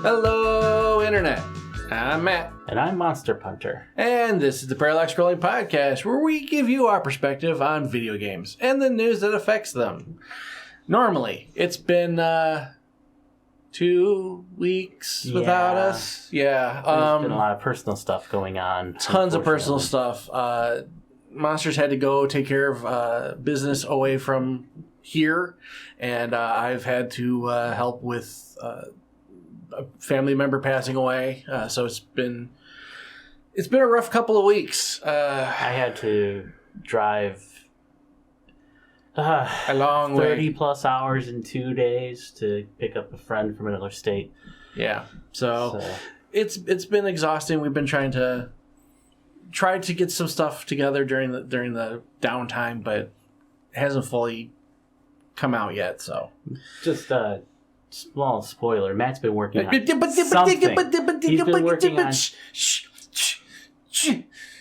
Hello, Internet. I'm Matt. And I'm Monster Punter. And this is the Parallax Scrolling Podcast, where we give you our perspective on video games and the news that affects them. Normally, it's been 2 weeks without us. Yeah. There's been a lot of personal stuff going on. Tons of personal stuff. Monsters had to go take care of business away from here, and I've had to help with a family member passing away. So it's been a rough couple of weeks. I had to drive a long 30 plus hours in 2 days to pick up a friend from another state. Yeah. So it's been exhausting. We've been trying to get some stuff together during the downtime, but it hasn't fully come out yet. So just a small spoiler: Matt's been working on something. He's been working on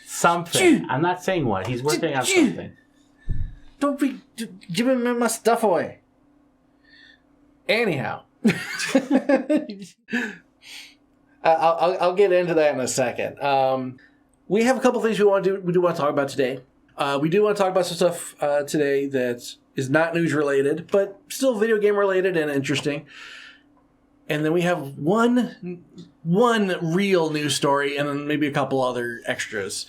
something. I'm not saying what. He's working on something. Don't be giving my stuff away. Anyhow, I'll get into that in a second. We have a couple things we do want to talk about today. We do want to talk about some stuff today that is not news related, but still video game related and interesting. And then we have one real news story, and then maybe a couple other extras.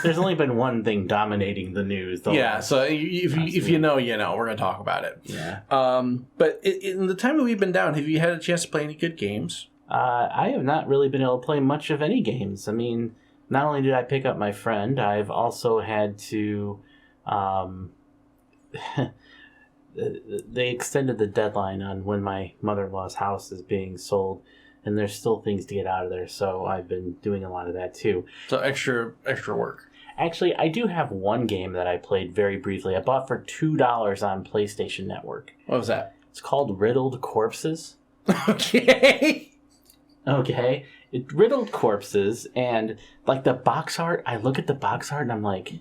There's only been one thing dominating the news. Yeah, so if you know, you know. We're going to talk about it. Yeah. But in the time that we've been down, have you had a chance to play any good games? I have not really been able to play much of any games. I mean, not only did I pick up my friend, I've also had to... they extended the deadline on when my mother-in-law's house is being sold, and there's still things to get out of there, so I've been doing a lot of that too. So extra work. Actually, I do have one game that I played very briefly. I bought for $2 on PlayStation Network. What was that? It's called Riddled Corpses. Okay. Riddled Corpses, and like the box art, I look at the box art and I'm like,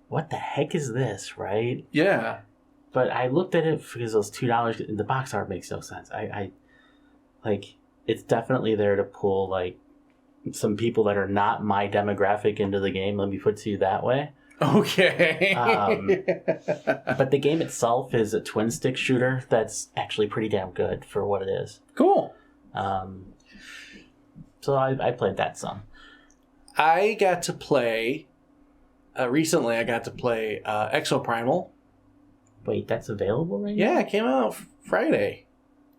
what the heck is this, right? Yeah. But I looked at it because it was $2, and the box art makes no sense. I like, it's definitely there to pull like some people that are not my demographic into the game. Let me put it to you that way. Okay. But the game itself is a twin stick shooter that's actually pretty damn good for what it is. Cool. So I played that some. I got to play recently. I got to play Exoprimal. Wait, that's available right now? Yeah, it came out Friday.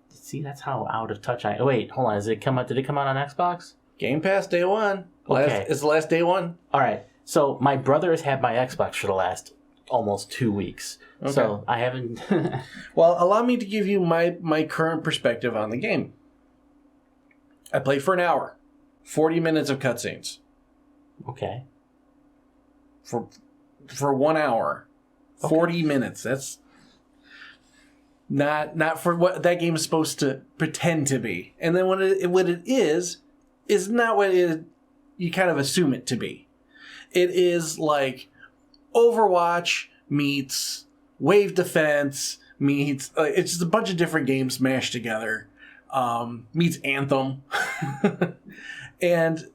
See, that's how out of touch I... Oh, wait, hold on. Did it come out on Xbox? Game Pass day one. Okay. It's the last day one. All right. So my brother has had my Xbox for the last almost 2 weeks. Okay. So I haven't... Well, allow me to give you my current perspective on the game. I played for an hour. 40 minutes of cutscenes. Okay. For 1 hour. 40 minutes. That's not for what that game is supposed to pretend to be. And then what it is not what you kind of assume it to be. It is like Overwatch meets Wave Defense meets... it's just a bunch of different games mashed together. Meets Anthem. And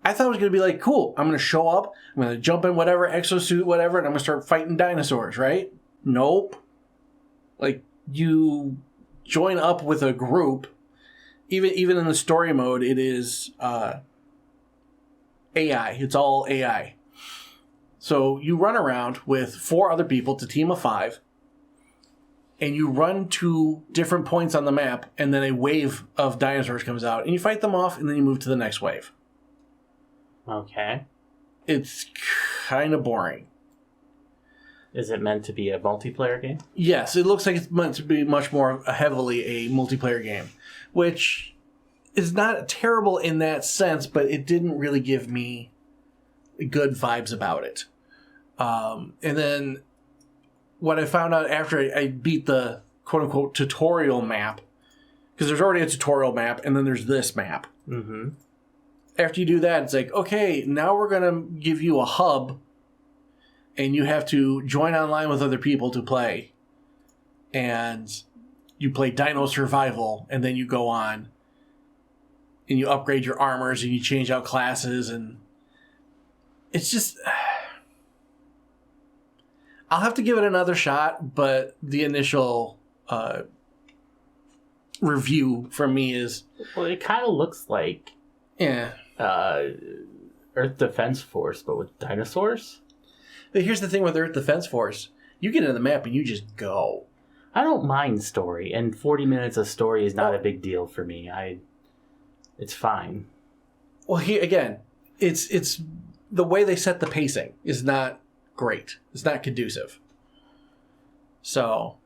I thought it was going to be like, cool, I'm going to show up, I'm going to jump in whatever, exosuit, whatever, and I'm going to start fighting dinosaurs, right? Nope. Like, you join up with a group, even in the story mode, it is AI. It's all AI. So you run around with 4 other people, it's a team of 5, and you run to different points on the map, and then a wave of dinosaurs comes out, and you fight them off, and then you move to the next wave. Okay. It's kind of boring. Is it meant to be a multiplayer game? Yes, it looks like it's meant to be much more heavily a multiplayer game, which is not terrible in that sense, but it didn't really give me good vibes about it. And then what I found out after I beat the quote-unquote tutorial map, because there's already a tutorial map, and then there's this map. Mm-hmm. After you do that, it's like, okay, now we're going to give you a hub, and you have to join online with other people to play. And you play Dino Survival, and then you go on, and you upgrade your armors and you change out classes, and it's just... I'll have to give it another shot, but the initial review from me is... Well, it kind of looks like Earth Defense Force, but with dinosaurs. But here's the thing with Earth Defense Force. You get in the map and you just go. I don't mind story, and 40 minutes of story is not a big deal for me. It's fine. Well, here again, it's the way they set the pacing is not great. It's not conducive. So,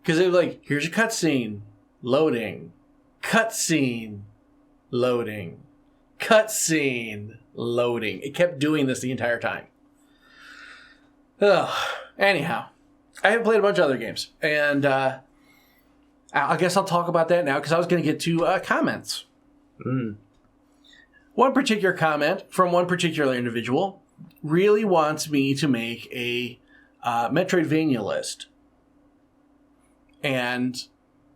because they're like, here's your cutscene, loading, cutscene, loading, cutscene, loading. It kept doing this the entire time. Ugh. Anyhow, I have played a bunch of other games, and I guess I'll talk about that now because I was going to get to comments. One particular comment from one particular individual really wants me to make a Metroidvania list. And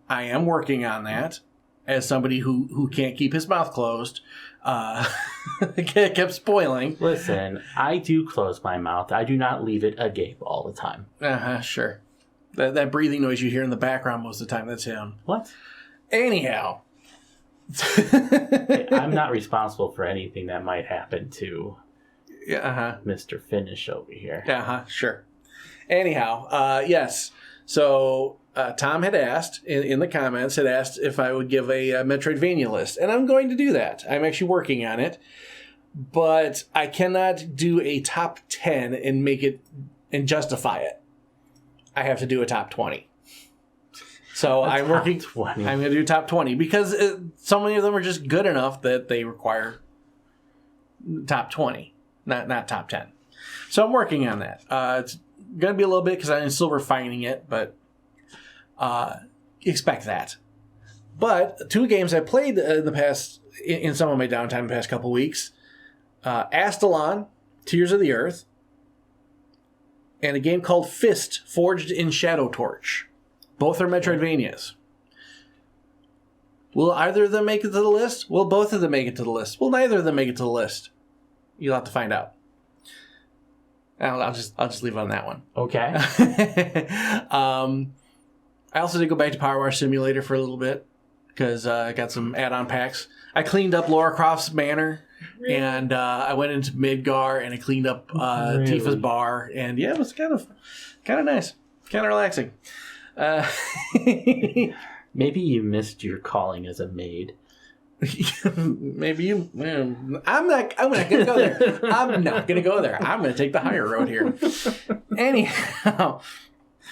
I am working on that as somebody who can't keep his mouth closed. Kept spoiling. Listen, I do close my mouth. I do not leave it agape all the time. Sure. That breathing noise you hear in the background most of the time, that's him. What? Anyhow. Hey, I'm not responsible for anything that might happen to Mr. Finish over here. Sure. Anyhow, yes. So Tom had asked, in the comments, if I would give a Metroidvania list. And I'm going to do that. I'm actually working on it. But I cannot do a top 10 and make it and justify it. I have to do a top 20. So I'm working. 20. I'm going to do top 20 because so many of them are just good enough that they require top 20, not top 10. So I'm working on that. It's going to be a little bit because I'm still refining it, but expect that. But 2 games I played in the past, in some of my downtime the past couple weeks, Astalon, Tears of the Earth, and a game called Fist, Forged in Shadow Torch. Both are Metroidvanias. Will either of them make it to the list? Will both of them make it to the list? Will neither of them make it to the list? You'll have to find out. I'll just leave it on that one. Okay. I also did go back to Power Wash Simulator for a little bit because I got some add-on packs. I cleaned up Lara Croft's manor, and I went into Midgar and I cleaned up Tifa's bar, and yeah, it was kind of nice, kind of relaxing. Maybe you missed your calling as a maid. Maybe you. I'm not going to go there. I'm not going to go there. I'm going to take the higher road here. Anyhow,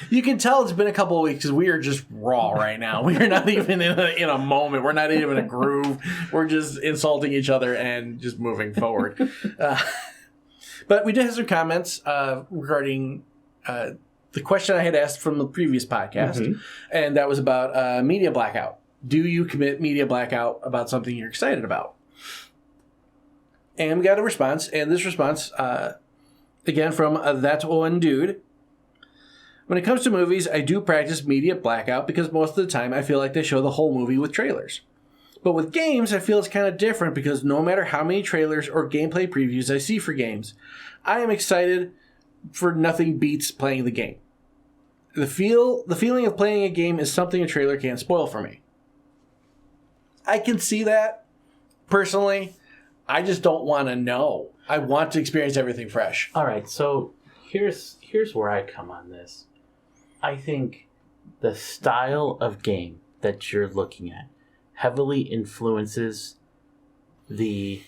you can tell it's been a couple of weeks because we are just raw right now. We are not even in a moment. We're not even in a groove. We're just insulting each other and just moving forward. But we did have some comments regarding the question I had asked from the previous podcast, and that was about media blackout. Do you commit media blackout about something you're excited about? And we got a response, and this response, again, from That One Dude. When it comes to movies, I do practice media blackout because most of the time I feel like they show the whole movie with trailers. But with games, I feel it's kind of different because no matter how many trailers or gameplay previews I see for games, I am excited for nothing beats playing the game. The feeling of playing a game is something a trailer can't spoil for me. I can see that, personally. I just don't want to know. I want to experience everything fresh. All right, so here's where I come on this. I think the style of game that you're looking at heavily influences the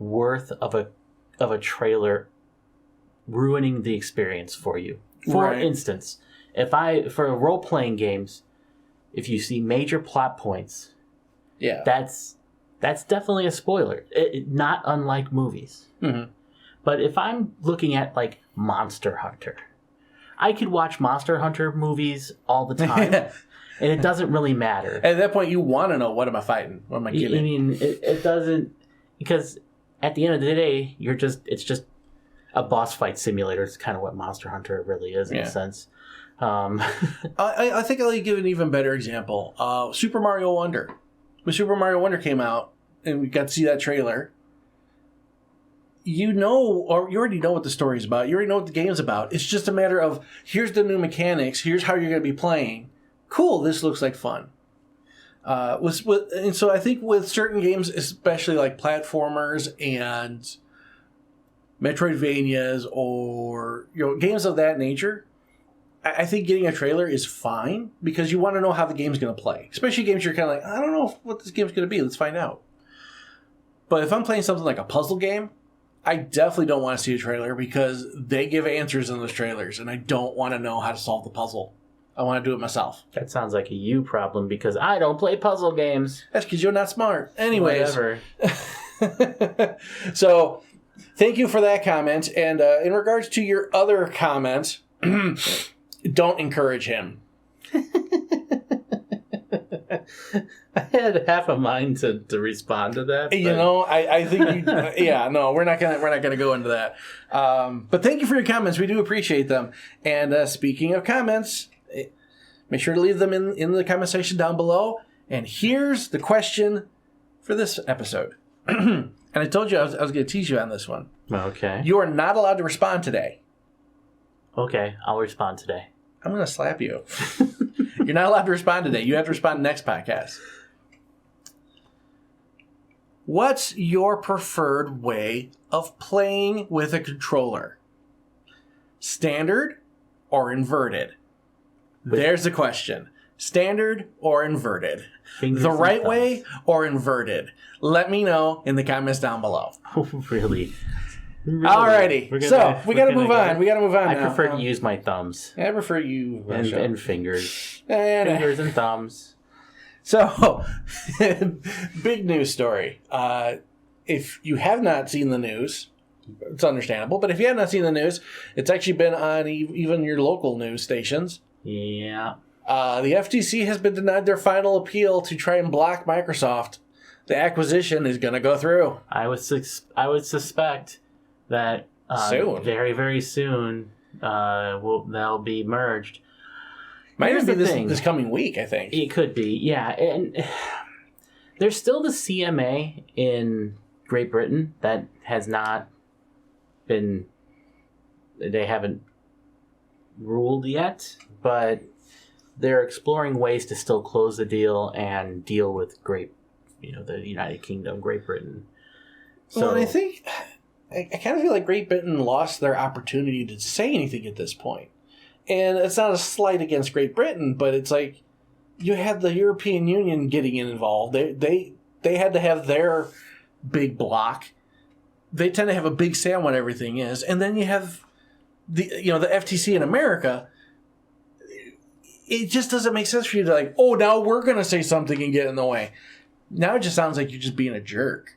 worth of a trailer ruining the experience for you. For instance, for role-playing games, if you see major plot points, that's definitely a spoiler. Not unlike movies. Mm-hmm. But if I'm looking at like Monster Hunter, I could watch Monster Hunter movies all the time, and it doesn't really matter. At that point, you want to know, what am I fighting? What am I killing? I mean, it doesn't, because at the end of the day, it's just a boss fight simulator. It's kind of what Monster Hunter really is in a sense. I think I'll give an even better example. Super Mario Wonder. When Super Mario Wonder came out, and we got to see that trailer, you already know what the story's about. You already know what the game's about. It's just a matter of, here's the new mechanics. Here's how you're going to be playing. Cool, this looks like fun. And so I think with certain games, especially like platformers and Metroidvanias or games of that nature, I think getting a trailer is fine because you want to know how the game's going to play. Especially games you're kind of like, I don't know what this game's going to be. Let's find out. But if I'm playing something like a puzzle game, I definitely don't want to see a trailer because they give answers in those trailers, and I don't want to know how to solve the puzzle. I want to do it myself. That sounds like a you problem because I don't play puzzle games. That's because you're not smart. Anyways. Whatever. So, thank you for that comment. And in regards to your other comment, don't encourage him. I had half a mind to respond to that. But... I think we're not gonna go into that. But thank you for your comments. We do appreciate them. And speaking of comments, make sure to leave them in the comment section down below. And here's the question for this episode. And I told you I was going to tease you on this one. Okay. You are not allowed to respond today. Okay, I'll respond today. I'm going to slap you. You're not allowed to respond today. You have to respond next podcast. What's your preferred way of playing with a controller? Standard or inverted? There's the question. Standard or inverted? Fingers the right thumbs. way or inverted? Let me know in the comments down below. Oh, really? Alrighty. So, we got to move on. We got to move on I now. prefer to use my thumbs. I prefer you. And fingers. Fingers and thumbs. So, big news story. If you have not seen the news, it's understandable. But if you have not seen the news, it's actually been on even your local news stations. Yeah. The FTC has been denied their final appeal to try and block Microsoft. The acquisition is going to go through. I would suspect that soon, very, very soon, they'll be merged. Might even be this coming week, I think. It could be, yeah. And there's still the CMA in Great Britain that has not been... They haven't ruled yet, but they're exploring ways to still close the deal and deal with the United Kingdom, Great Britain. So, well, and I kind of feel like Great Britain lost their opportunity to say anything at this point. And it's not a slight against Great Britain, but it's like you had the European Union getting involved. They had to have their big block. They tend to have a big say on what everything is. And then you have the FTC in America. It just doesn't make sense for you to now we're going to say something and get in the way. Now it just sounds like you're just being a jerk.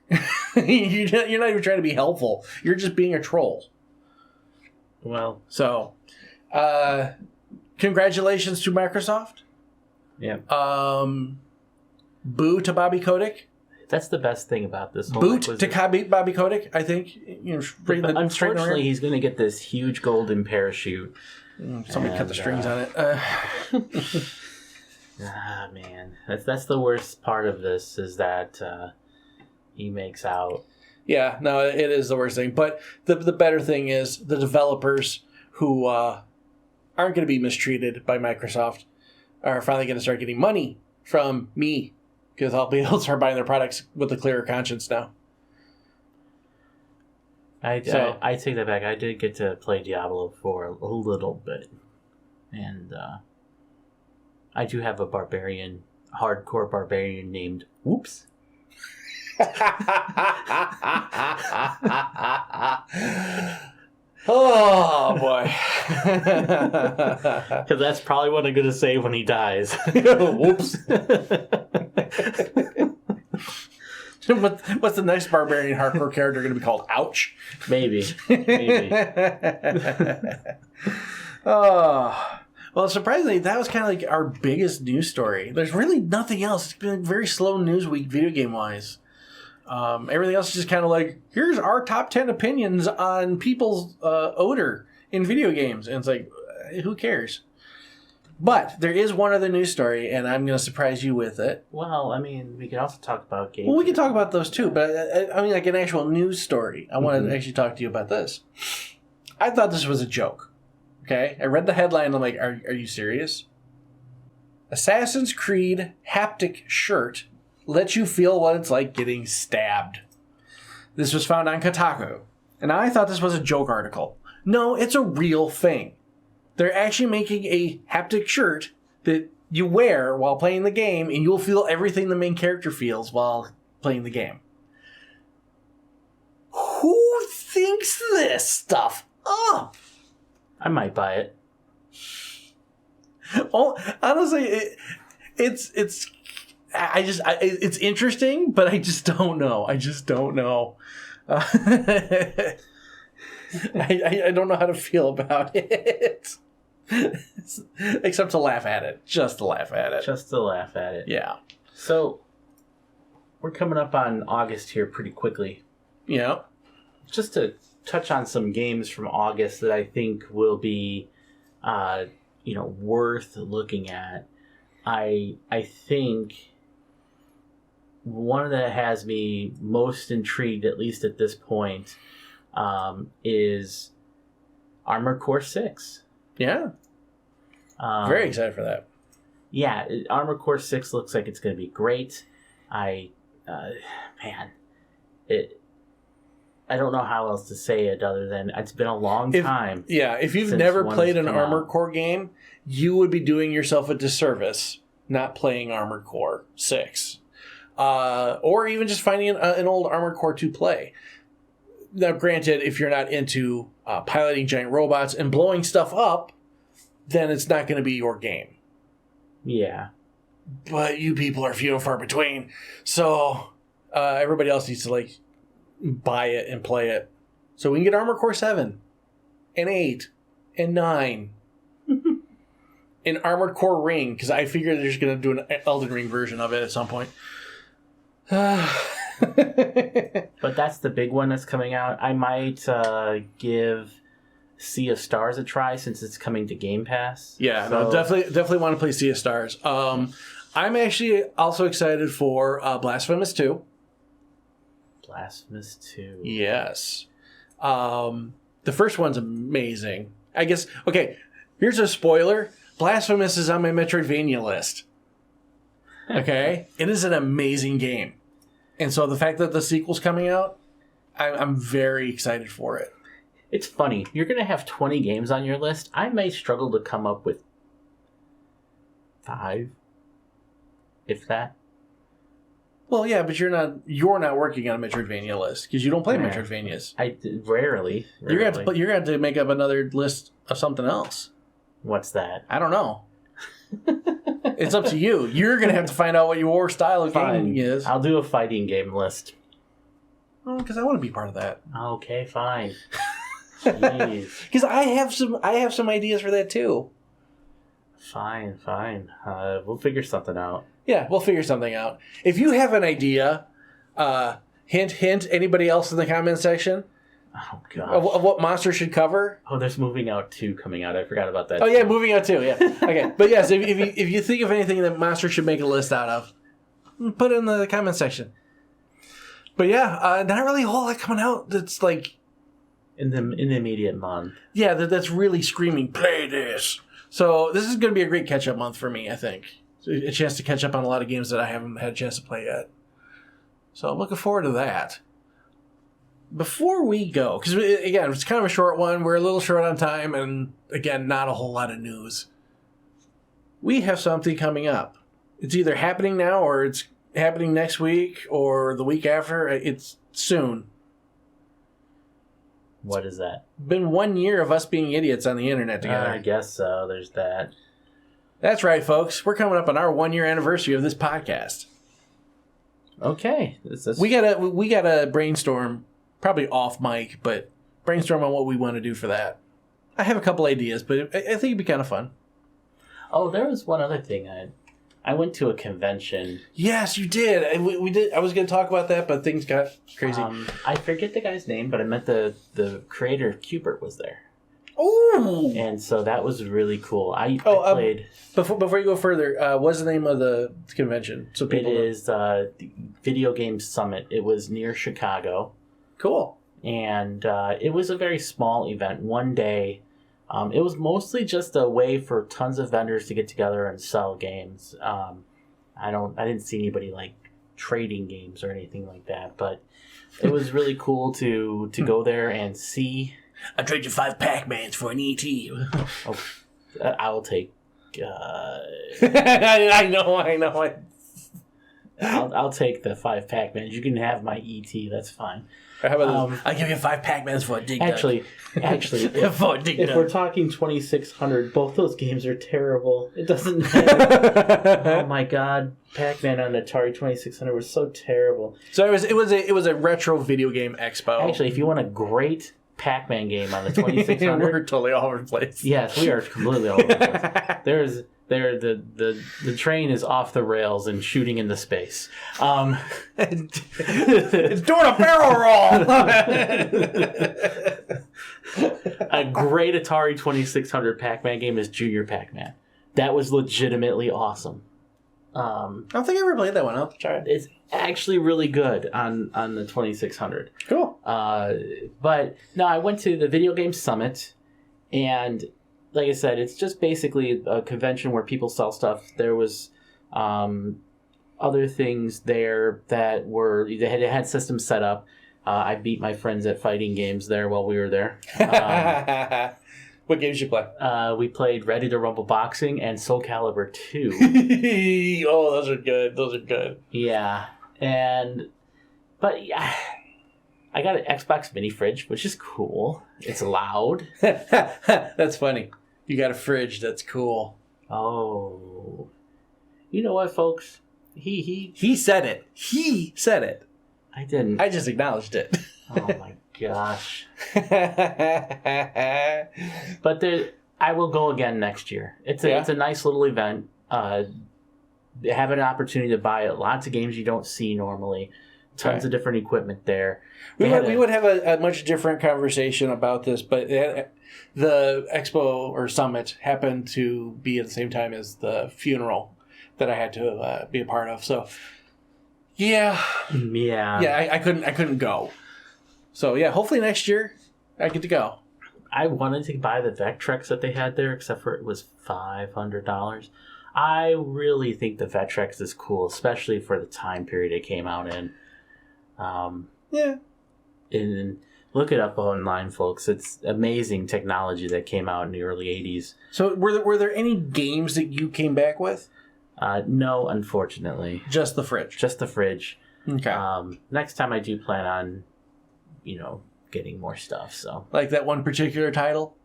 You're not even trying to be helpful. You're just being a troll. Well, so, congratulations to Microsoft. Yeah. Boo to Bobby Kotick. That's the best thing about this whole Boot to Bobby Kotick, I think. Unfortunately, he's going to get this huge golden parachute. Somebody cut the strings on it. Man, that's the worst part of this is that he makes out. Yeah, no, it is the worst thing. But the better thing is the developers who aren't going to be mistreated by Microsoft are finally going to start getting money from me because I'll be able to start buying their products with a clearer conscience now. I take that back. I did get to play Diablo for a little bit, and I do have a hardcore barbarian named Whoops. Oh boy! Because that's probably what I'm going to say when he dies. Whoops. What's the next barbarian hardcore character going to be called? Ouch. Maybe. Oh. Well, surprisingly, that was kind of like our biggest news story. There's really nothing else. It's been a very slow news week, video game wise. Everything else is just kind of like, here's our top 10 opinions on people's odor in video games. And it's like, who cares? But there is one other news story, and I'm going to surprise you with it. Well, I mean, we could also talk about games. Well, we can talk about those too, but I mean, like an actual news story. I want to actually talk to you about this. I thought this was a joke. Okay? I read the headline, and I'm like, are you serious? Assassin's Creed haptic shirt lets you feel what it's like getting stabbed. This was found on Kotaku. And I thought this was a joke article. No, it's a real thing. They're actually making a haptic shirt that you wear while playing the game, and you'll feel everything the main character feels while playing the game. Who thinks this stuff up? I might buy it. Oh, honestly, it's interesting, but I just don't know. I don't know how to feel about it. Except to laugh at it. Just to laugh at it. Yeah. So, we're coming up on August here pretty quickly. Yeah. Just to touch on some games from August that I think will be, worth looking at. I think one that has me most intrigued, at least at this point, is Armored Core 6. Yeah. Very excited for that. Yeah, Armored Core 6 looks like it's going to be great. I don't know how else to say it other than it's been a long time. If you've never played an Armored Core game, you would be doing yourself a disservice not playing Armored Core 6. Or even just finding an old Armored Core to play. Now, granted, if you're not into piloting giant robots and blowing stuff up, then it's not going to be your game. Yeah. But you people are few and far between, so everybody else needs to buy it and play it. So we can get Armored Core 7 and 8 and 9 and Armored Core Ring, because I figure they're just going to do an Elden Ring version of it at some point. But that's the big one that's coming out. I might give Sea of Stars a try since it's coming to Game Pass. Yeah, no, definitely want to play Sea of Stars. I'm actually also excited for Blasphemous 2. Blasphemous 2. Yes. The first one's amazing. I guess, okay, here's a spoiler. Blasphemous is on my Metroidvania list. Okay? It is an amazing game. And so the fact that the sequel's coming out, I'm very excited for it. It's funny. You're going to have 20 games on your list. I may struggle to come up with 5, if that. Well, yeah, but you're not working on a Metroidvania list because you don't play Metroidvanias. Rarely. You're going to have to make up another list of something else. What's that? I don't know. It's up to you. You're going to have to find out what your style of gaming is. I'll do a fighting game list. Because I want to be part of that. Okay, fine. Jeez. Because I have some ideas for that too. Fine. We'll figure something out. Yeah, we'll figure something out. If you have an idea, hint, anybody else in the comment section? Oh, gosh. Of what Monster should cover? Oh, there's Moving Out 2 coming out. I forgot about that. Oh, yeah, Moving Out 2, yeah. Okay, but yes, if you think of anything that Monster should make a list out of, put it in the comment section. But yeah, not really a whole lot coming out that's like... In the immediate month. Yeah, that's really screaming, play this. So this is going to be a great catch-up month for me, I think. A chance to catch up on a lot of games that I haven't had a chance to play yet. So I'm looking forward to that. Before we go, because again, it's kind of a short one. We're a little short on time, and again, not a whole lot of news. We have something coming up. It's either happening now, or it's happening next week, or the week after. It's soon. What is that? Been 1 year of us being idiots on the internet together. I guess so. There's that. That's right, folks. We're coming up on our 1 year anniversary of this podcast. Okay. We gotta brainstorm, probably off mic, but brainstorm on what we want to do for that. I have a couple ideas, but I think it'd be kind of fun. Oh, there was one other thing. I went to a convention. Yes, you did. We did. I was going to talk about that, but things got crazy. I forget the guy's name, but I met the creator of Cubert was there. Ooh! And so that was really cool. I played... Before you go further, what's the name of the convention? So people It is the Video Game Summit. It was near Chicago. Cool. And it was a very small event, one day. It was mostly just a way for tons of vendors to get together and sell games. I didn't see anybody like trading games or anything like that, but it was really cool to go there and see. I trade you 5 Pac-Mans for an ET. I'll take. I know. I'll take the 5 Pac-Mans. You can have my ET. That's fine. How about this? I'll give you 5 Pac-Mans for a dig dug. Actually, for a dig if dug. we're talking 2600, both those games are terrible. It doesn't matter. Oh my god, Pac-Man on Atari 2600 was so terrible. So it was a retro video game expo. Actually, if you want a great Pac-Man game on the 2600, we're totally all over the place. Yes, we are completely all over the place. The train is off the rails and shooting into space. It's doing a barrel roll. A great Atari 2600 Pac-Man game is Junior Pac-Man. That was legitimately awesome. I don't think I ever played that one. I'll try it. It's actually really good on the 2600. Cool. But no, I went to the Video Game Summit, and like I said, it's just basically a convention where people sell stuff. There was other things there that they had systems set up. I beat my friends at fighting games there while we were there. What games you play? We played Ready to Rumble Boxing and Soul Calibur 2. Oh, those are good. Yeah. But yeah, I got an Xbox mini fridge, which is cool. It's loud. That's funny. You got a fridge that's cool. Oh. You know what, folks? He said it. He said it. I didn't. I just acknowledged it. Oh my gosh. But I will go again next year. It's a nice little event. Have an opportunity to buy lots of games you don't see normally. Tons of different equipment there. We would have a much different conversation about this, but the expo or summit happened to be at the same time as the funeral that I had to be a part of. So, yeah, I couldn't go. So yeah, hopefully next year I get to go. I wanted to buy the Vectrex that they had there, except for it was $500. I really think the Vectrex is cool, especially for the time period it came out in. And look it up online, folks. It's amazing technology that came out in the early 80s. So were there any games that you came back with? No, unfortunately. Just the fridge? Just the fridge. Okay. Next time I do plan on, getting more stuff. So like that one particular title?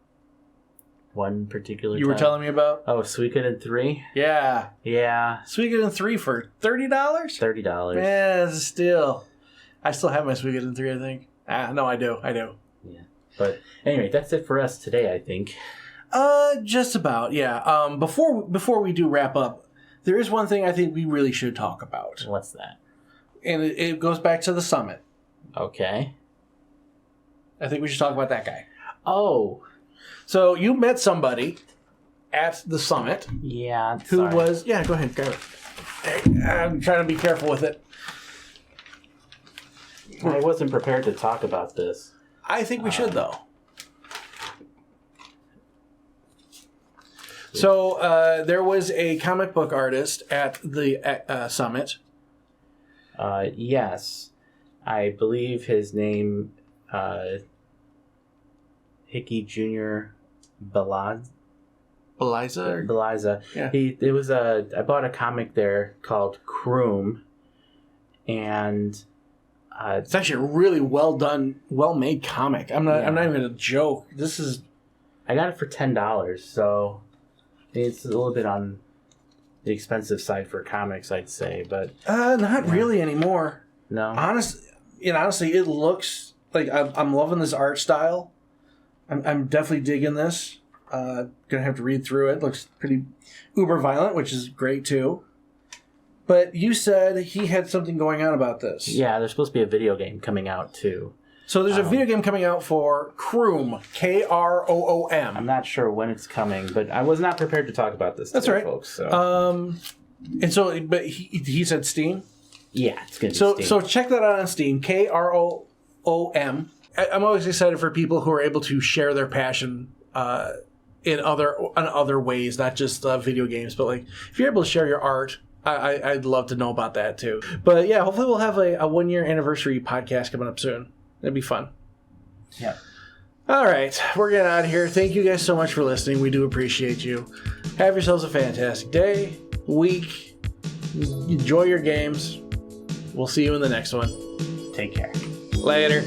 One particular you were telling me about? Oh, Suikoden 3? Yeah. Yeah. Suikoden 3 for $30? $30. Yeah, still. I still have my Suikoden 3, I think. No, I do. Yeah. But anyway, that's it for us today, I think. Just about, yeah. Before we do wrap up, there is one thing I think we really should talk about. What's that? And it goes back to the summit. Okay. I think we should talk about that guy. Oh. So you met somebody at the summit. Yeah. Who was... Yeah, go ahead. Grab it. I'm trying to be careful with it. I wasn't prepared to talk about this. I think we should, though. So there was a comic book artist at the summit. Yes. I believe his name... Hickey Jr. Beliza. Yeah. I bought a comic there called Kroom, and it's actually a really well done, well made comic. I'm not even a joke. I got it for $10, so it's a little bit on the expensive side for comics, I'd say, but not really anymore. No, honestly, it looks like I'm loving this art style. I'm definitely digging this. Gonna have to read through it. Looks pretty uber violent, which is great too. But you said he had something going on about this. Yeah, there's supposed to be a video game coming out too. So there's a video game coming out for Kroom, Kroom. I'm not sure when it's coming, but I was not prepared to talk about this. That's today, right, folks. So. And so, but he said Steam. Yeah, it's gonna be So Steam. so check that out on Steam. Kroom. I'm always excited for people who are able to share their passion in other ways, not just video games, but like if you're able to share your art. I'd love to know about that too. But yeah, hopefully we'll have a 1-year anniversary podcast coming up soon. That'd be fun. Yeah. All right, we're getting out of here. Thank you guys so much for listening. We do appreciate you. Have yourselves a fantastic day, week. Enjoy your games. We'll see you in the next one. Take care. Later.